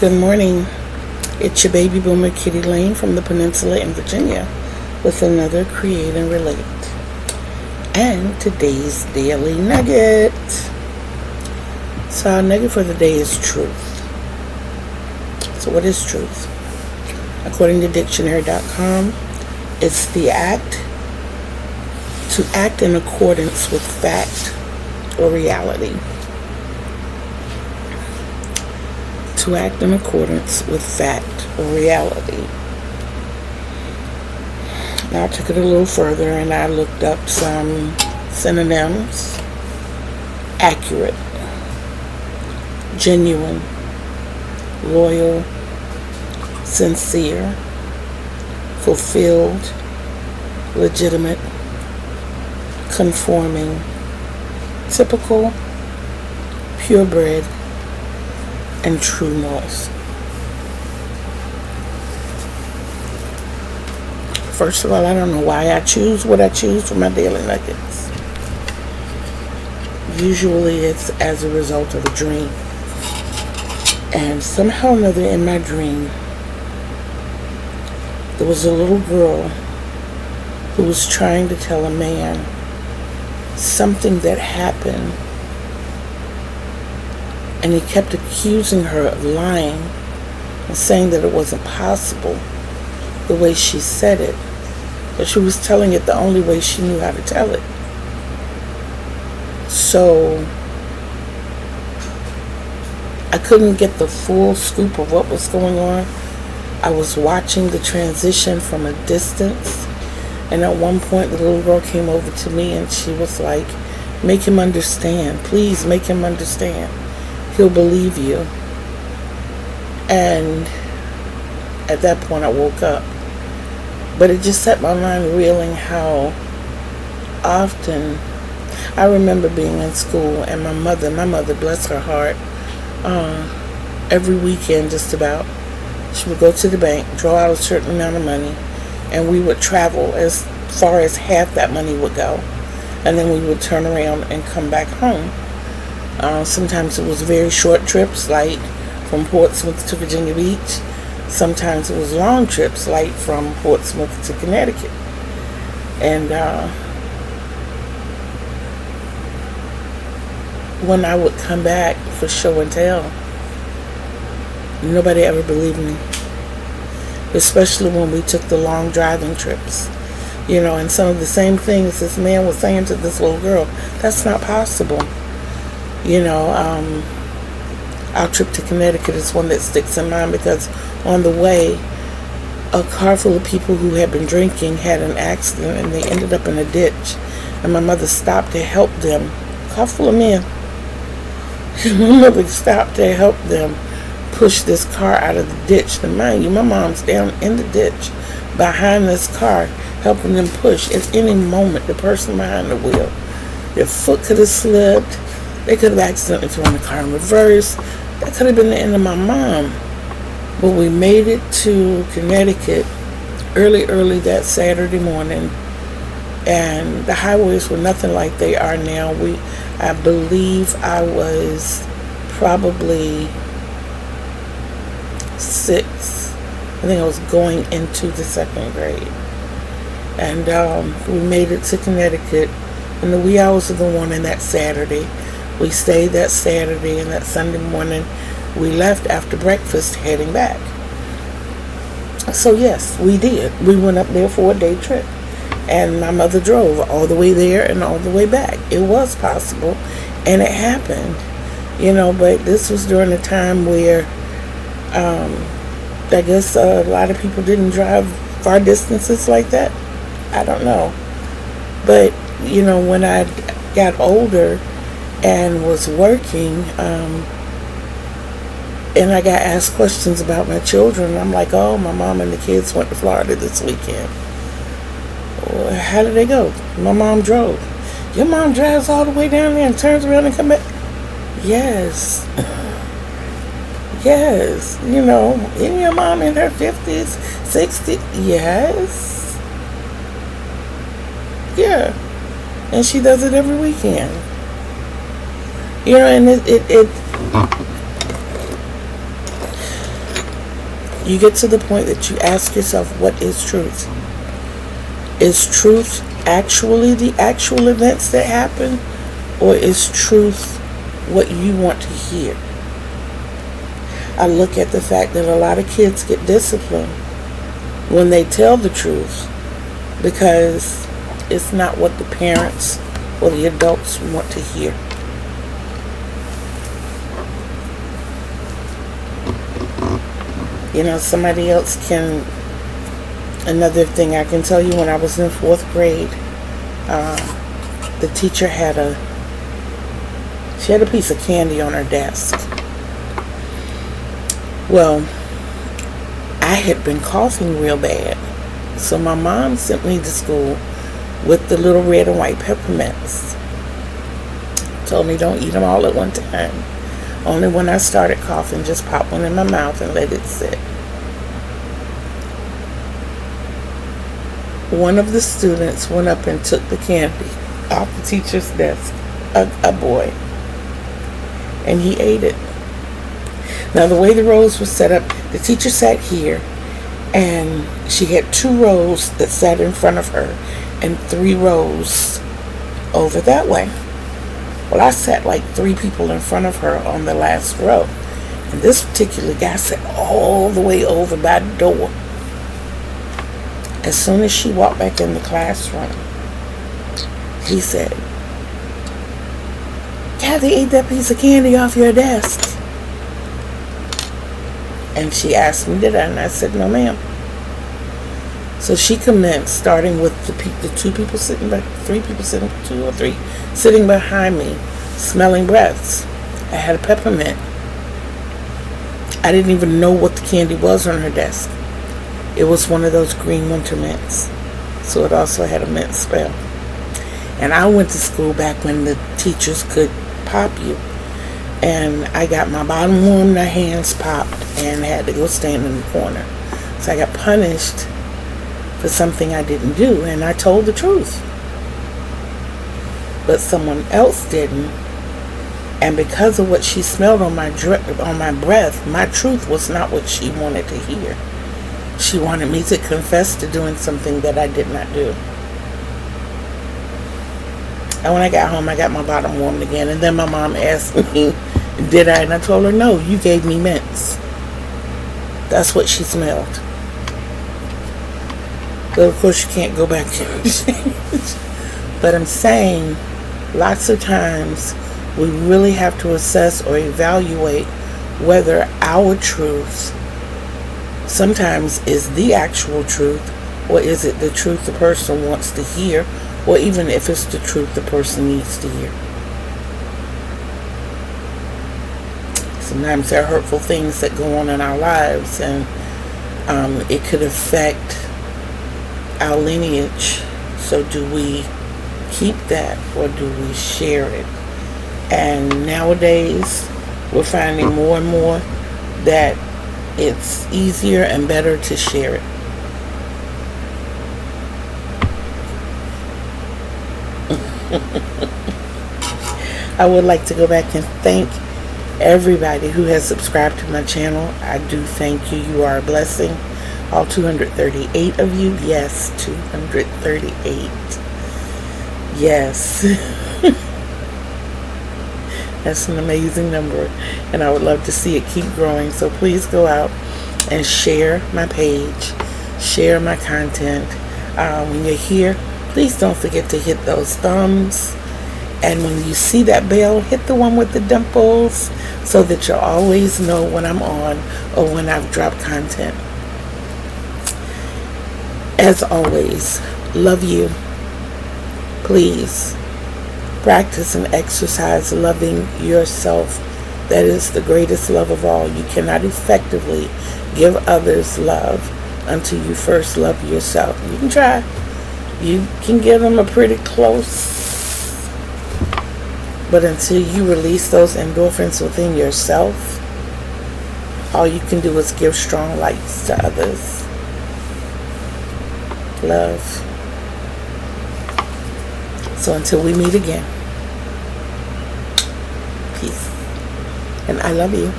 Good morning. It's your baby boomer Kitty Lane from the Peninsula in Virginia with another Create and Relate. And today's Daily Nugget. So our nugget for the day is truth. So what is truth? According to dictionary.com, it's the act to act in accordance with fact or reality. To act in accordance with fact or reality. Now I took it a little further and I looked up some synonyms. Accurate, genuine, loyal, sincere, fulfilled, legitimate, conforming, typical, purebred, and true north. First of all, I don't know why I choose what I choose for my daily nuggets. Usually it's as a result of a dream. And somehow or another in my dream, there was a little girl who was trying to tell a man something that happened. And he kept accusing her of lying and saying that it wasn't possible the way she said it. But she was telling it the only way she knew how to tell it. So I couldn't get the full scoop of what was going on. I was watching the transition from a distance. And at one point the little girl came over to me and she was like, "Make him understand. Please make him understand. He'll believe you." And at that point I woke up. But it just set my mind reeling how often I remember being in school and my mother, bless her heart, every weekend just about, she would go to the bank, draw out a certain amount of money, and we would travel as far as half that money would go. And then we would turn around and come back home. Sometimes it was very short trips, like from Portsmouth to Virginia Beach. Sometimes it was long trips, like from Portsmouth to Connecticut. And when I would come back for show and tell, nobody ever believed me. Especially when we took the long driving trips. You know, and some of the same things this man was saying to this little girl, that's not possible. You know, our trip to Connecticut is one that sticks in mind because on the way, a car full of people who had been drinking had an accident and they ended up in a ditch. And my mother stopped to help them. A car full of men. My mother stopped to help them push this car out of the ditch. And mind you, my mom's down in the ditch behind this car helping them push. At any moment, the person behind the wheel, their foot could have slipped. They could have accidentally thrown the car in reverse. That could have been the end of my mom. But we made it to Connecticut early that Saturday morning. And the highways were nothing like they are now. I believe I was probably 6. I think I was going into the 2nd grade. And we made it to Connecticut in the wee hours of the morning that Saturday. We stayed that Saturday, and that Sunday morning we left after breakfast heading back. So yes, we did. We went up there for a day trip. And my mother drove all the way there and all the way back. It was possible, and it happened. You know, but this was during a time where I guess a lot of people didn't drive far distances like that. I don't know. But, you know, when I got older and was working, and I got asked questions about my children, I'm like, oh, my mom and the kids went to Florida this weekend. Well, how did they go? My mom drove. Your mom drives all the way down there and turns around and come back? Yes. Yes. You know, isn't your mom in her 50s, 60s? Yes. Yeah. And she does it every weekend. You know, and You get to the point that you ask yourself, what is truth? Is truth actually the actual events that happen? Or is truth what you want to hear? I look at the fact that a lot of kids get disciplined when they tell the truth because it's not what the parents or the adults want to hear. You know, somebody else can... Another thing I can tell you, when I was in 4th grade, the teacher had a piece of candy on her desk. Well, I had been coughing real bad, so my mom sent me to school with the little red and white peppermints. Told me don't eat them all at one time. Only when I started coughing, just pop one in my mouth and let it sit. One of the students went up and took the candy off the teacher's desk, a boy, and he ate it. Now, the way the rows were set up, the teacher sat here, and she had 2 rows that sat in front of her and 3 rows over that way. Well, I sat like 3 people in front of her on the last row, and this particular guy sat all the way over by the door. As soon as she walked back in the classroom, he said, "Kathy ate that piece of candy off your desk." And she asked me, did I? And I said, no, ma'am. So she commenced, starting with the 2 people sitting back, 3 people sitting, 2 or 3, sitting behind me, smelling breaths. I had a peppermint. I didn't even know what the candy was on her desk. It was one of those green winter mints. So it also had a mint smell. And I went to school back when the teachers could pop you. And I got my bottom warm, my hands popped, and had to go stand in the corner. So I got punished for something I didn't do, and I told the truth. But someone else didn't, and because of what she smelled on my breath, my truth was not what she wanted to hear. She wanted me to confess to doing something that I did not do. And when I got home, I got my bottom warmed again, and then my mom asked me, did I? And I told her, no, you gave me mints. That's what she smelled. But of course, you can't go back and change. But I'm saying, lots of times, we really have to assess or evaluate whether our truth sometimes is the actual truth, or is it the truth the person wants to hear, or even if it's the truth the person needs to hear. Sometimes there are hurtful things that go on in our lives, and it could affect our lineage. So do we keep that, or do we share it? And nowadays, we're finding more and more that it's easier and better to share it. I would like to go back and thank everybody who has subscribed to my channel. I do thank you. You are a blessing. All 238 of you. Yes, 238. Yes. That's an amazing number, and I would love to see it keep growing. So please go out and share my page, share my content. When you're here, please don't forget to hit those thumbs, and when you see that bell, hit the one with the dimples so that you'll always know when I'm on or when I've dropped content. As always, love you. Please practice and exercise loving yourself. That is the greatest love of all. You cannot effectively give others love until you first love yourself. You can try. You can give them a pretty close. But until you release those endorphins within yourself, all you can do is give strong lights to others. Love. So until we meet again, peace. And I love you.